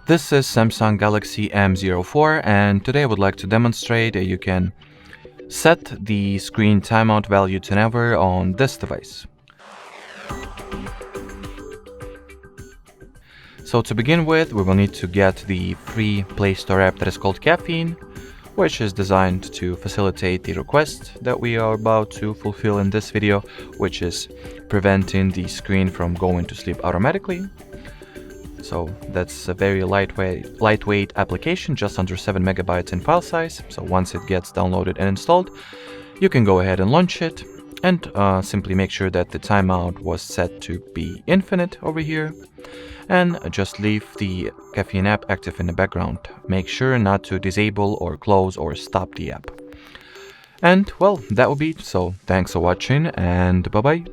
This is Samsung Galaxy M04, and today I would like to demonstrate that you can set the screen timeout value to never on this device. So to begin with, we will need to get the free Play Store app that is called Caffeine, which is designed to facilitate the request that we are about to fulfill in this video, which is preventing the screen from going to sleep automatically. So that's a very lightweight application, just under 7 megabytes in file size. So once it gets downloaded and installed, you can go ahead and launch it and simply make sure that the timeout was set to be infinite over here. And just leave the Caffeine app active in the background. Make sure not to disable or close or stop the app. And well, that will be it. So thanks for watching and bye bye.